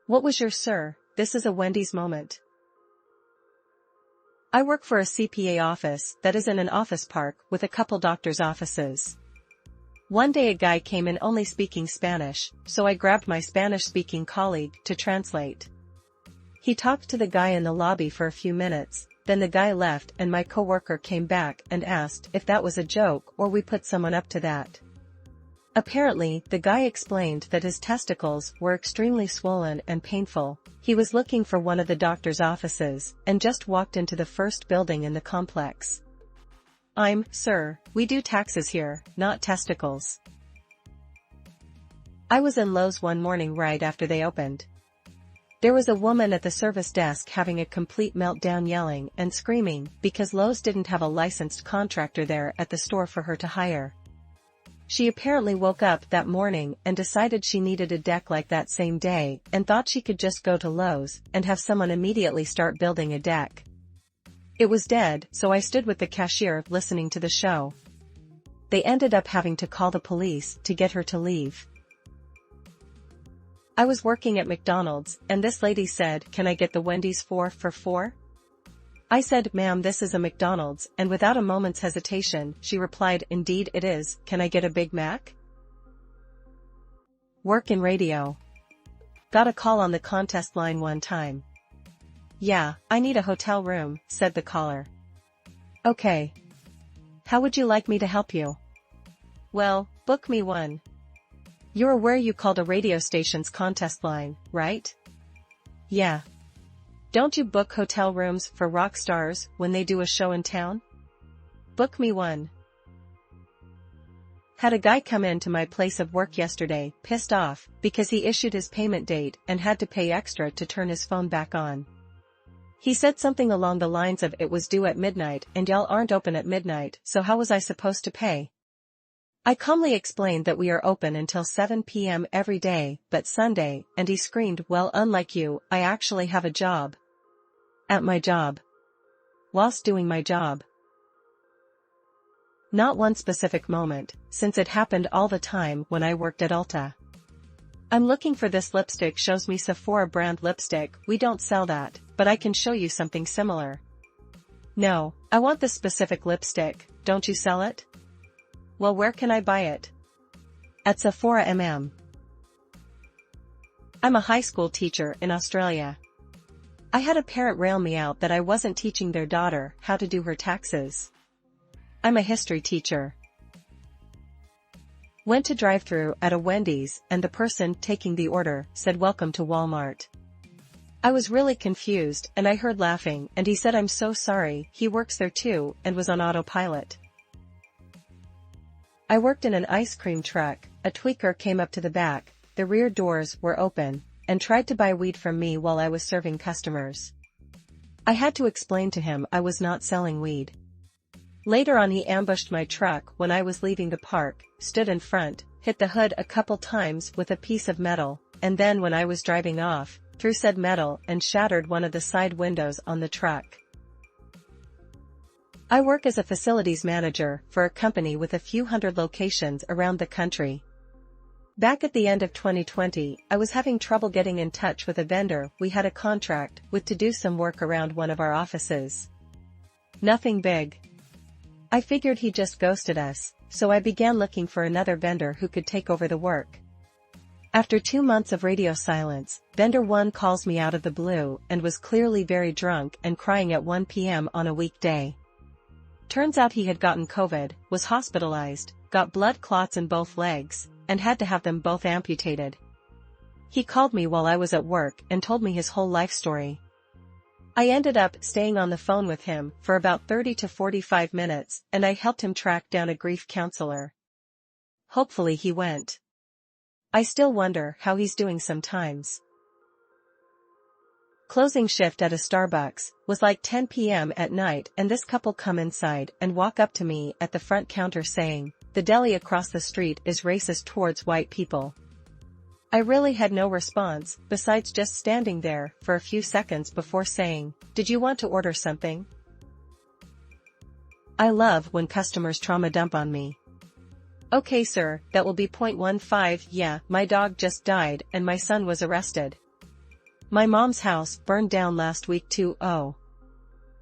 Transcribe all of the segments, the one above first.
What was your sir? This is a Wendy's moment. I work for a CPA office that is in an office park with a couple doctors' offices. One day a guy came in only speaking Spanish, so I grabbed my Spanish-speaking colleague to translate. He talked to the guy in the lobby for a few minutes, then the guy left and my coworker came back and asked if that was a joke or we put someone up to that. Apparently, the guy explained that his testicles were extremely swollen and painful. He was looking for one of the doctor's offices and just walked into the first building in the complex. Sir, we do taxes here, not testicles. I was in Lowe's one morning right after they opened. There was a woman at the service desk having a complete meltdown yelling and screaming because Lowe's didn't have a licensed contractor there at the store for her to hire. She apparently woke up that morning and decided she needed a deck like that same day and thought she could just go to Lowe's and have someone immediately start building a deck. It was dead, so I stood with the cashier listening to the show. They ended up having to call the police to get her to leave. I was working at McDonald's and this lady said, "Can I get the Wendy's 4 for $4?" I said, "Ma'am, this is a McDonald's," and without a moment's hesitation, she replied, "Indeed it is, can I get a Big Mac?" Work in radio. Got a call on the contest line one time. "Yeah, I need a hotel room," said the caller. "Okay. How would you like me to help you?" "Well, book me one." "You're aware you called a radio station's contest line, right?" "Yeah. Don't you book hotel rooms for rock stars when they do a show in town?" "Book me one." Had a guy come in to my place of work yesterday, pissed off, because he issued his payment date and had to pay extra to turn his phone back on. He said something along the lines of, "It was due at midnight and y'all aren't open at midnight, so how was I supposed to pay?" I calmly explained that we are open until 7 p.m. every day, but Sunday, and he screamed, "Well, unlike you, I actually have a job. At my job. Whilst doing my job." Not one specific moment, since it happened all the time when I worked at Ulta. "I'm looking for this lipstick," shows me Sephora brand lipstick. "We don't sell that, but I can show you something similar." "No, I want this specific lipstick, don't you sell it?" "Well, where can I buy it?" "At Sephora MM. I'm a high school teacher in Australia. I had a parent rail me out that I wasn't teaching their daughter how to do her taxes. I'm a history teacher. Went to drive-thru at a Wendy's and the person taking the order said, "Welcome to Walmart." I was really confused and I heard laughing and he said, "I'm so sorry, he works there too," and was on autopilot. I worked in an ice cream truck. A tweaker came up to the back, the rear doors were open, and tried to buy weed from me while I was serving customers. I had to explain to him I was not selling weed. Later on he ambushed my truck when I was leaving the park, stood in front, hit the hood a couple times with a piece of metal, and then when I was driving off, threw said metal and shattered one of the side windows on the truck. I work as a facilities manager for a company with a few hundred locations around the country. Back at the end of 2020, I was having trouble getting in touch with a vendor we had a contract with to do some work around one of our offices. Nothing big. I figured he just ghosted us, so I began looking for another vendor who could take over the work. After 2 months of radio silence, vendor 1 calls me out of the blue and was clearly very drunk and crying at 1 p.m. on a weekday. Turns out he had gotten COVID, was hospitalized, got blood clots in both legs, and had to have them both amputated. He called me while I was at work and told me his whole life story. I ended up staying on the phone with him for about 30 to 45 minutes and I helped him track down a grief counselor. Hopefully he went. I still wonder how he's doing sometimes. Closing shift at a Starbucks was like 10 p.m. at night and this couple come inside and walk up to me at the front counter saying, "The deli across the street is racist towards white people." I really had no response, besides just standing there for a few seconds before saying, "Did you want to order something?" I love when customers trauma dump on me. Okay sir, that will be 0.15. Yeah, my dog just died and my son was arrested. My mom's house burned down last week too. Oh.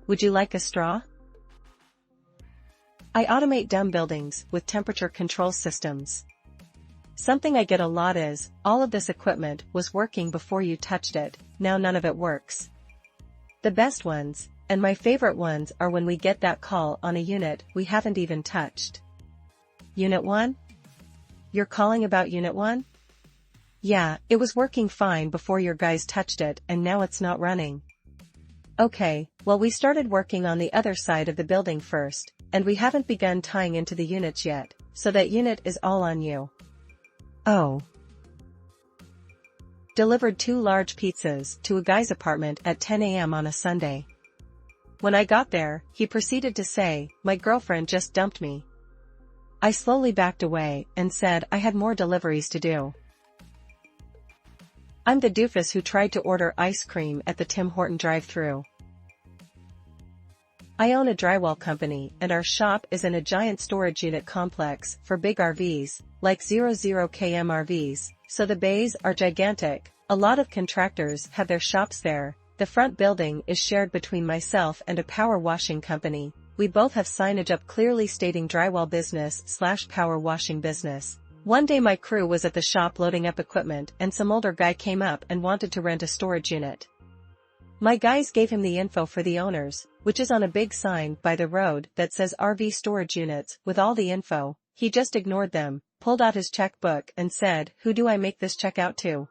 Would you like a straw? I automate dumb buildings with temperature control systems. Something I get a lot is, all of this equipment was working before you touched it, now none of it works. The best ones, and my favorite ones, are when we get that call on a unit we haven't even touched. Unit 1? You're calling about Unit 1? Yeah, it was working fine before your guys touched it and now it's not running. Okay, well we started working on the other side of the building first, and we haven't begun tying into the units yet, so that unit is all on you. Oh. Delivered 2 large pizzas to a guy's apartment at 10 a.m. on a Sunday. When I got there, he proceeded to say, "My girlfriend just dumped me." I slowly backed away and said I had more deliveries to do. I'm the doofus who tried to order ice cream at the Tim Horton drive-thru. I own a drywall company and our shop is in a giant storage unit complex for big RVs, like 00km RVs, so the bays are gigantic. A lot of contractors have their shops there. The front building is shared between myself and a power washing company. We both have signage up clearly stating drywall business/power washing business. One day my crew was at the shop loading up equipment and some older guy came up and wanted to rent a storage unit. My guys gave him the info for the owners, which is on a big sign by the road that says RV storage units with all the info. He just ignored them, pulled out his checkbook and said, "Who do I make this check out to?"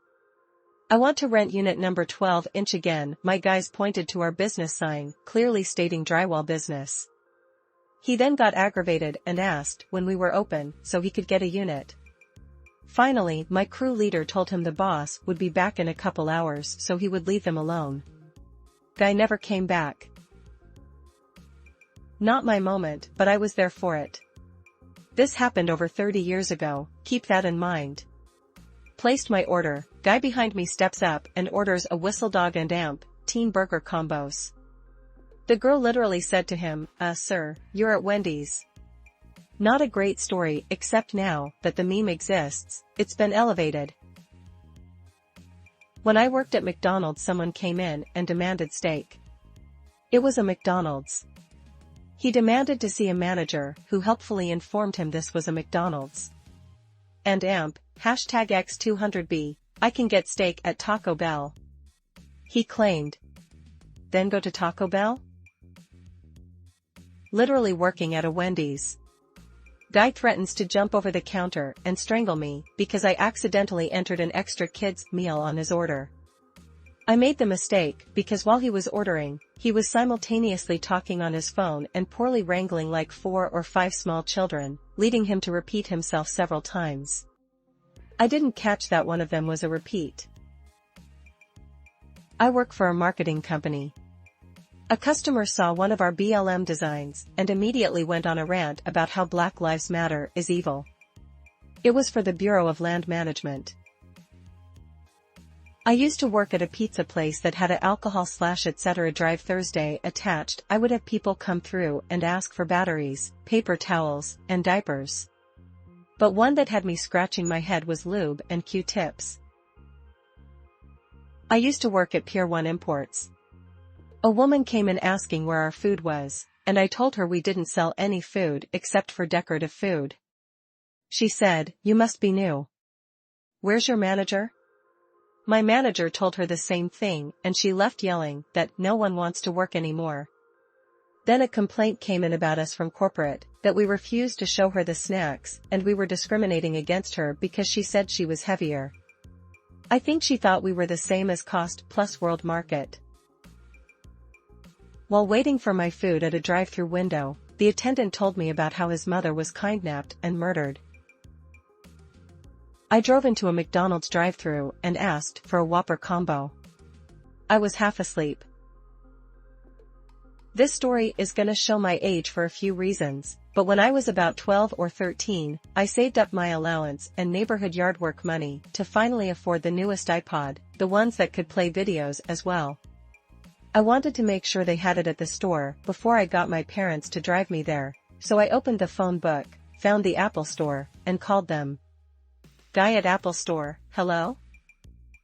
"I want to rent unit number 12" again. My guys pointed to our business sign, clearly stating drywall business. He then got aggravated and asked when we were open so he could get a unit. Finally, my crew leader told him the boss would be back in a couple hours so he would leave them alone. Guy never came back. Not my moment, but I was there for it. This happened over 30 years ago, keep that in mind. Placed my order, guy behind me steps up and orders a whistle dog and amp, teen burger combos. The girl literally said to him, "Sir, you're at Wendy's." Not a great story, except now that the meme exists, it's been elevated. When I worked at McDonald's, someone came in and demanded steak. It was a McDonald's. He demanded to see a manager, who helpfully informed him this was a McDonald's. And amp, #X200B, I can get steak at Taco Bell. He claimed. Then go to Taco Bell? Literally working at a Wendy's. Guy threatens to jump over the counter and strangle me because I accidentally entered an extra kids meal on his order. I made the mistake because while he was ordering, he was simultaneously talking on his phone and poorly wrangling like 4 or 5 small children, leading him to repeat himself several times. I didn't catch that one of them was a repeat. I work for a marketing company. A customer saw one of our BLM designs and immediately went on a rant about how Black Lives Matter is evil. It was for the Bureau of Land Management. I used to work at a pizza place that had a alcohol/etc. drive Thursday attached. I would have people come through and ask for batteries, paper towels, and diapers. But one that had me scratching my head was lube and Q-tips. I used to work at Pier 1 Imports. A woman came in asking where our food was, and I told her we didn't sell any food except for decorative food. She said, "You must be new. Where's your manager?" My manager told her the same thing and she left yelling that no one wants to work anymore. Then a complaint came in about us from corporate, that we refused to show her the snacks and we were discriminating against her because she said she was heavier. I think she thought we were the same as Cost Plus World Market. While waiting for my food at a drive-thru window, the attendant told me about how his mother was kidnapped and murdered. I drove into a McDonald's drive-thru and asked for a Whopper combo. I was half asleep. This story is gonna show my age for a few reasons, but when I was about 12 or 13, I saved up my allowance and neighborhood yard work money to finally afford the newest iPod, the ones that could play videos as well. I wanted to make sure they had it at the store before I got my parents to drive me there, so I opened the phone book, found the Apple Store, and called them. Guy at Apple Store, hello?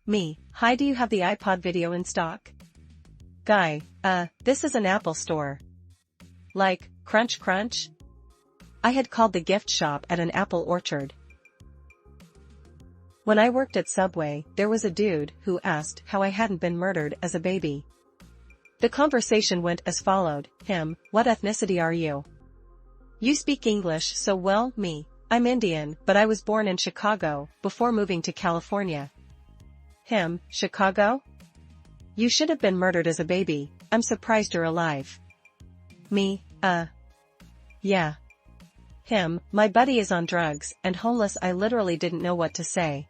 Me, hi, do you have the iPod video in stock? Guy, this is an Apple Store. Like, crunch crunch? I had called the gift shop at an apple orchard. When I worked at Subway, there was a dude who asked how I hadn't been murdered as a baby. The conversation went as followed, him, what ethnicity are you? You speak English so well, me, I'm Indian, but I was born in Chicago, before moving to California. Him, Chicago? You should have been murdered as a baby, I'm surprised you're alive. Me, yeah. Him, my buddy is on drugs and homeless, I literally didn't know what to say.